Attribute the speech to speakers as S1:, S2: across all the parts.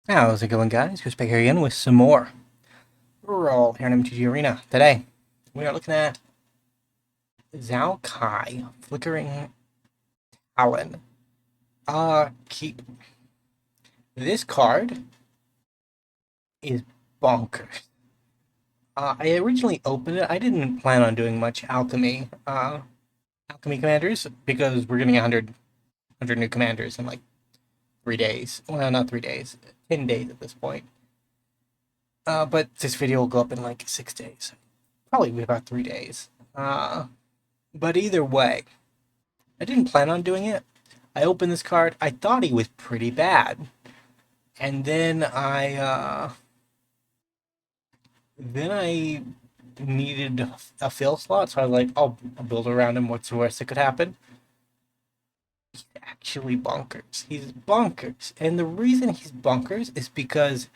S1: How's it going, guys? Chris back here again with some more Brawl here in MTG Arena. Today, we are looking at Xho Cai, Flickering Talon. Keep this card is bonkers. I originally opened it. I didn't plan on doing much alchemy commanders because we're getting 100 new commanders in like 3 days. Well, not 3 days, 10 days at this point. But this video will go up in like 6 days. Probably be about 3 days. But either way, I didn't plan on doing it. I opened this card. I thought he was pretty bad, and then I needed a fill slot, so I was like, I'll build around him. What's the worst that could happen? He's actually bonkers. He's bonkers, and the reason he's bonkers is because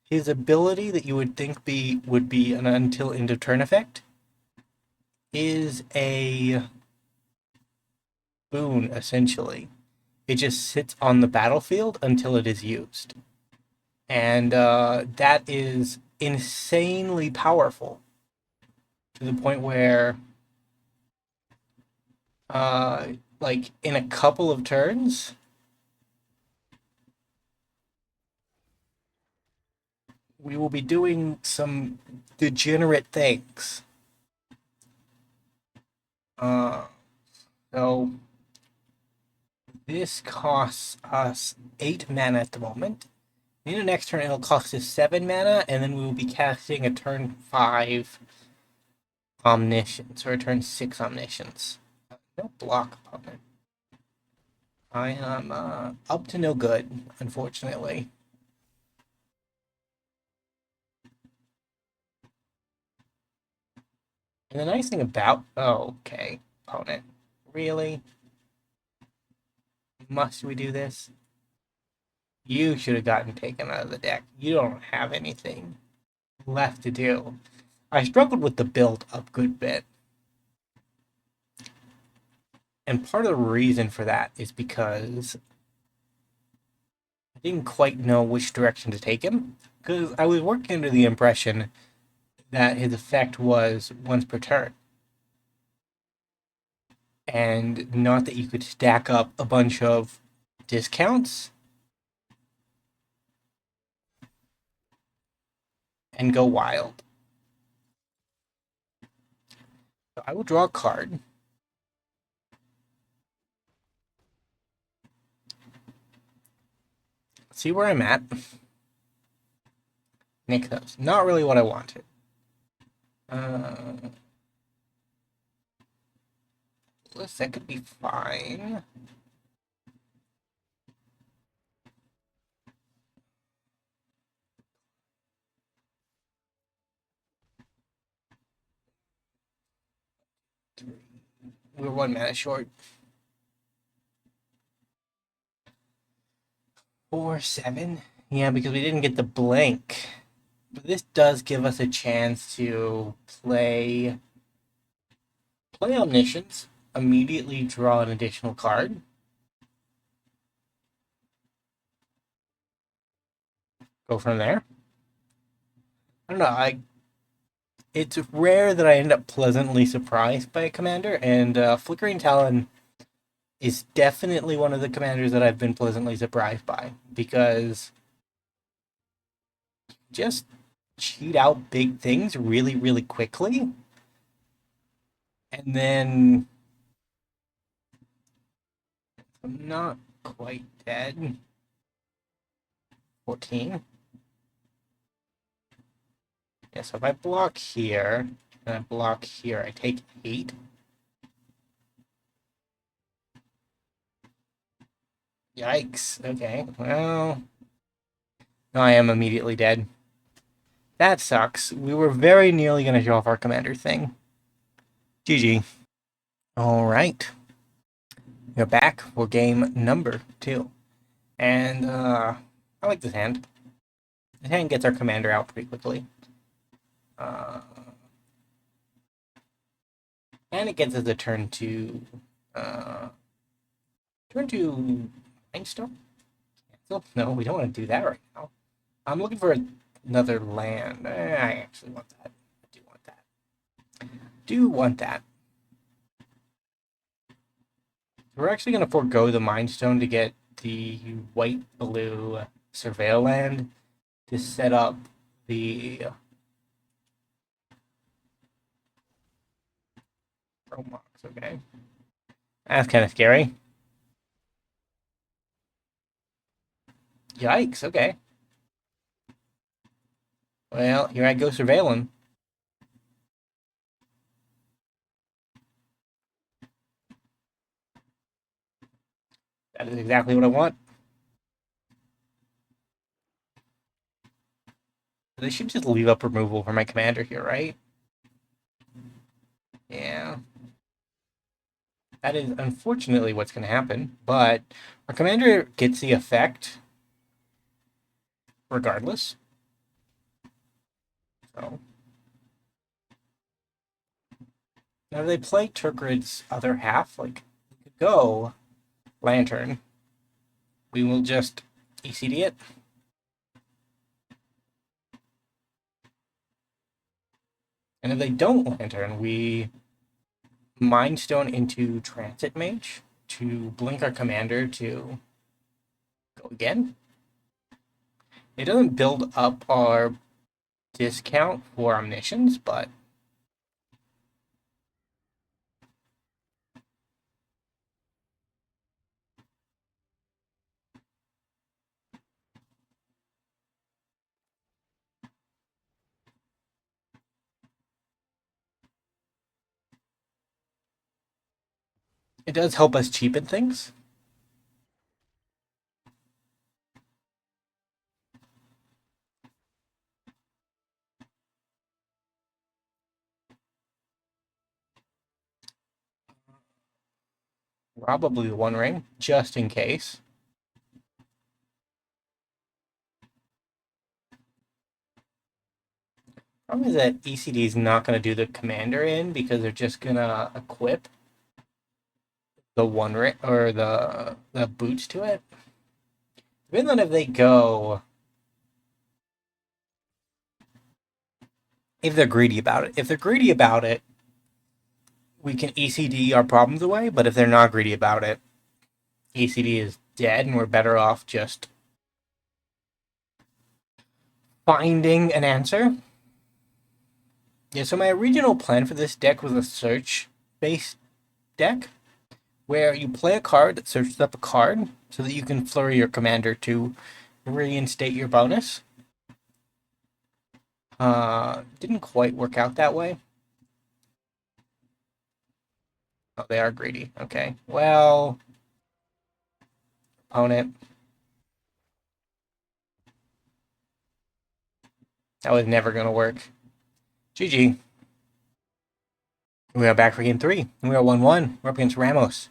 S1: his ability that you would think would be an until end of turn effect is a boon, essentially. It just sits on the battlefield until it is used. And that is insanely powerful to the point where, like, in a couple of turns, we will be doing some degenerate things. So this costs us 8 mana at the moment. In the next turn, it'll cost us 7 mana, and then we will be casting a turn 5 Omniscience, or a turn 6 Omniscience. No block opponent. I am up to no good, unfortunately. And the nice thing about... Oh, okay, opponent. Really? Must we do this? You should have gotten taken out of the deck. You don't have anything left to do. I struggled with the build a good bit. And part of the reason for that is because I didn't quite know which direction to take him. Because I was working under the impression that his effect was once per turn. And not that you could stack up a bunch of discounts and go wild. So I will draw a card. See where I'm at. Nykthos. Not really what I wanted. That could be fine. We're 1 mana short. 4/7? Yeah, because we didn't get the blank. But this does give us a chance to play Omniscience, immediately draw an additional card. Go from there. I don't know, it's rare that I end up pleasantly surprised by a commander, and Flickering Talon is definitely one of the commanders that I've been pleasantly surprised by, because just cheat out big things really, really quickly, and then I'm not quite dead. 14. Yeah, so if I block here, and I block here, I take 8. Yikes. Okay, well... No, I am immediately dead. That sucks. We were very nearly going to show off our commander thing. GG. Alright. We're back for game number 2. And, I like this hand. This hand gets our commander out pretty quickly. And it gets us a turn to... Mindstone? So, no, we don't want to do that right now. I'm looking for another land. I actually want that. I do want that. Do want that. We're actually going to forego the Mind Stone to get the white-blue Surveil land to set up the Romox, okay? That's kind of scary. Yikes, okay. Well, here I go surveilling. That is exactly what I want. They should just leave up removal for my commander here, right? Yeah. That is unfortunately what's going to happen, but our commander gets the effect regardless. So now if they play Turgrid's other half, like we could go Lantern. We will just ECD it. And if they don't Lantern, we Mind Stone into Transit Mage to blink our commander to go again. It doesn't build up our discount for omniscience, but it does help us cheapen things. Probably the One Ring, just in case. Problem is that ECD is not going to do the commander in because they're just going to equip the One Ring or the boots to it. Even then, if they go, if they're greedy about it, we can ECD our problems away. But if they're not greedy about it, ECD is dead, and we're better off just finding an answer. Yeah, so my original plan for this deck was a search-based deck, where you play a card that searches up a card so that you can flurry your commander to reinstate your bonus. Didn't quite work out that way. Oh, they are greedy. Okay. Well, opponent. That was never going to work. GG. We are back for game 3. We are 1-1. We're up against Ramos.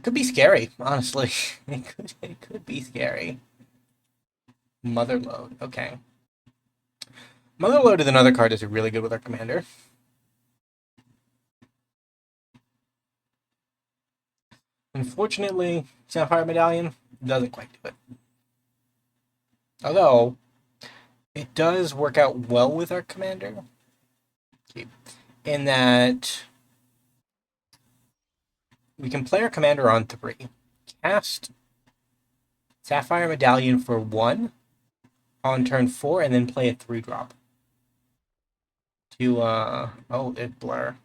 S1: Could be scary, honestly. It could be scary. Motherload. Okay. Motherload is another card that's really good with our commander. Unfortunately, Sapphire Medallion doesn't quite do it. Although, it does work out well with our commander. In that we can play our commander on 3. Cast Sapphire Medallion for 1 on turn 4, and then play a 3-drop. To, it's Blur.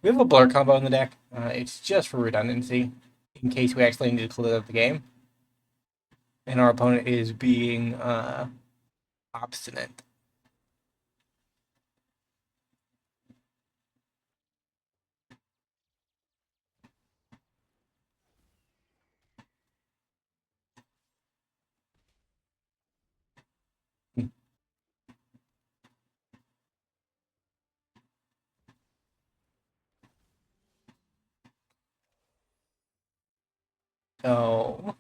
S1: We have a Blur combo in the deck. It's just for redundancy, in case we actually need to close out the game. And our opponent is being, obstinate. So,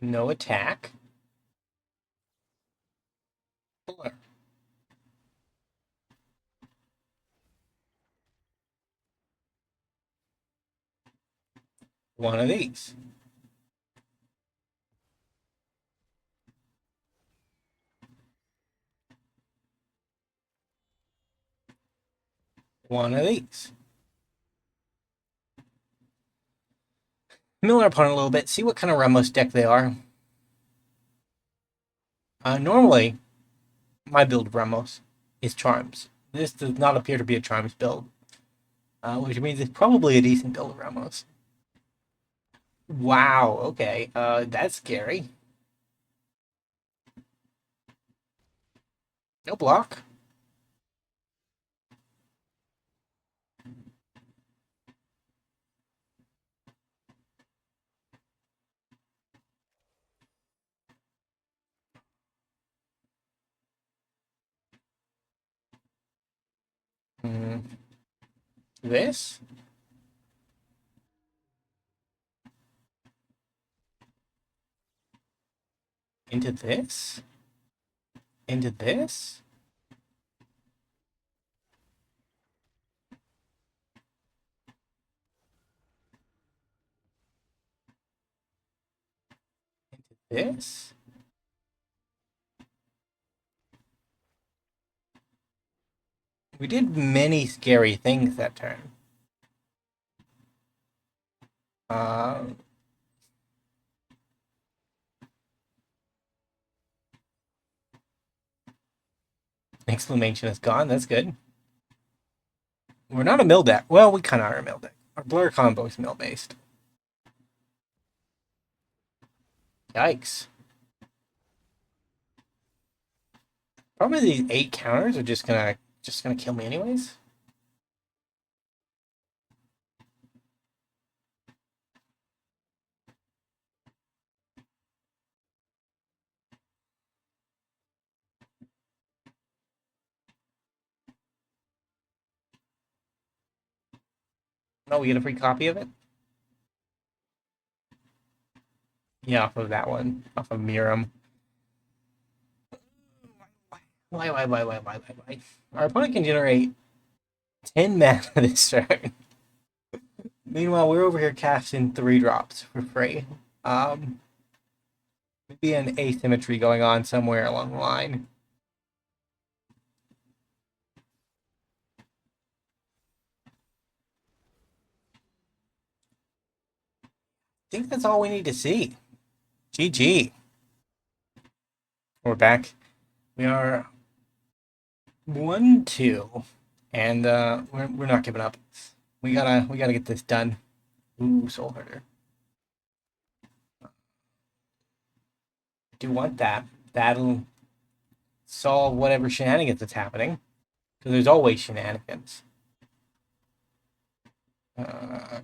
S1: no attack. Blur. One of these. One of these. Mill our opponent a little bit, see what kind of Ramos deck they are. Normally, my build of Ramos is Charms. This does not appear to be a Charms build, which means it's probably a decent build of Ramos. Wow, okay, that's scary. No block. This? Into this? Into this? Into this? We did many scary things that turn. Uh, Exclamation is gone, that's good. We're not a mill deck. Well, we kind of are a mill deck. Our blur combo is mill based. Yikes. Probably these 8 counters are just gonna kill me anyways. Oh, we get a free copy of it? Yeah, off of that one. Off of Miram. Why? Our opponent can generate 10 mana this turn. Meanwhile, we're over here casting 3 drops for free. Maybe an asymmetry going on somewhere along the line. I think that's all we need to see. GG. We're back. We are 1-2, and we're not giving up. We gotta get this done. Ooh, Soulherder. Do want that. That'll solve whatever shenanigans that's happening. Because there's always shenanigans.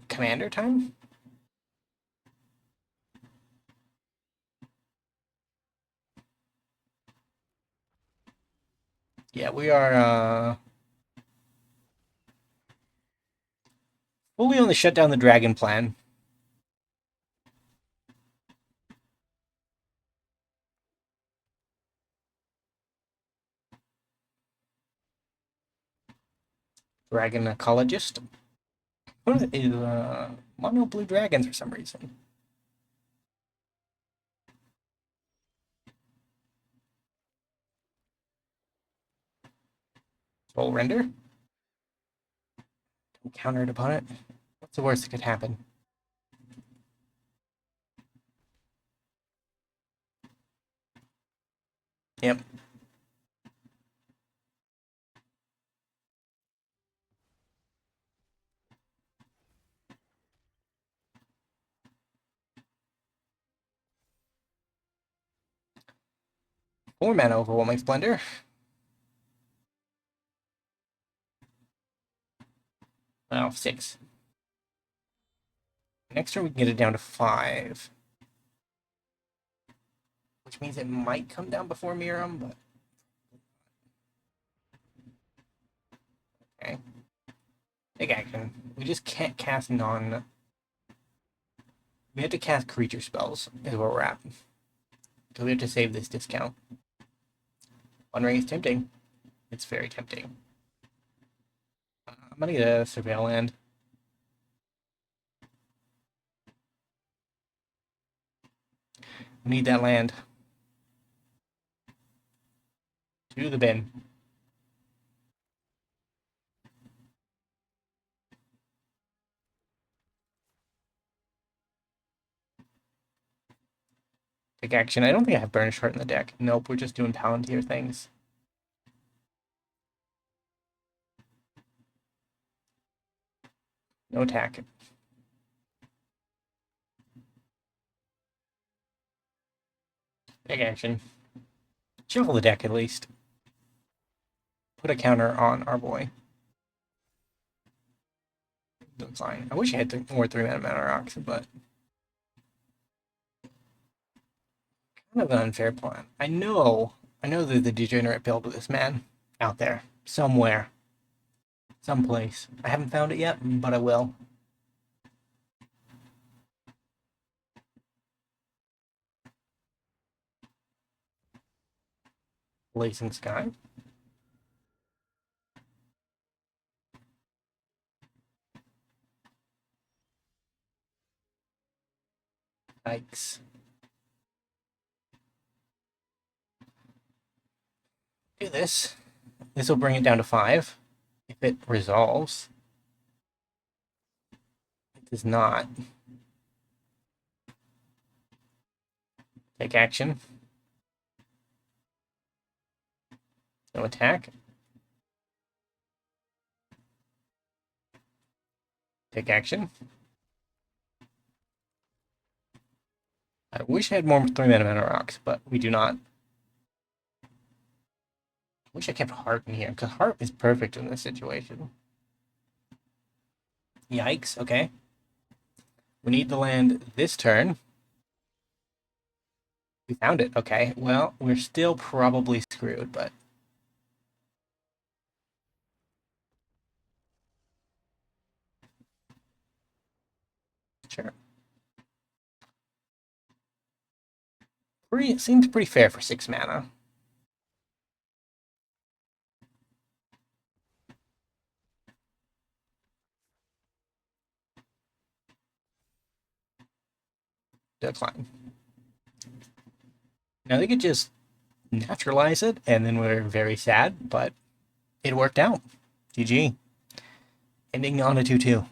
S1: Commander time? Yeah, we are fully on the shut down the dragon plan. Dragon ecologist. What is mono blue dragons for some reason? Soul render. Don't counter it upon it. What's the worst that could happen? Yep. Four mana overwhelming splendor. Oh, 6. Next turn we can get it down to 5. Which means it might come down before Miram, but... Okay. Take action. We just can't cast non... We have to cast creature spells, is where we're at. So we have to save this discount. One Ring is tempting. It's very tempting. I'm gonna get a Surveil Land. We need that land. To the bin. Take action. I don't think I have Burnished Heart in the deck. Nope, we're just doing Palantír things. No attack. Take action. Shuffle the deck at least. Put a counter on our boy. That's fine. I wish I had more 3-mana mana rocks, but kind of an unfair plan. I know there's the degenerate build of this man out there somewhere, someplace. I haven't found it yet, but I will. Blazing Sky. Yikes. Do this. This will bring it down to 5. If it resolves. It does not. Take action. No attack. Take action. I wish I had more 3-mana mana rocks, but we do not. I wish I kept Harp in here, because Harp is perfect in this situation. Yikes, okay. We need the land this turn. We found it, okay. Well, we're still probably screwed, but... Sure. Seems pretty fair for 6 mana. Decline. Now they could just naturalize it, and then we're very sad, but it worked out. GG. Ending on a 2-2.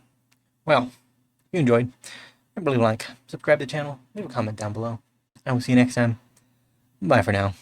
S1: Well, if you enjoyed, remember to leave a like, subscribe to the channel, leave a comment down below. I will see you next time. Bye for now.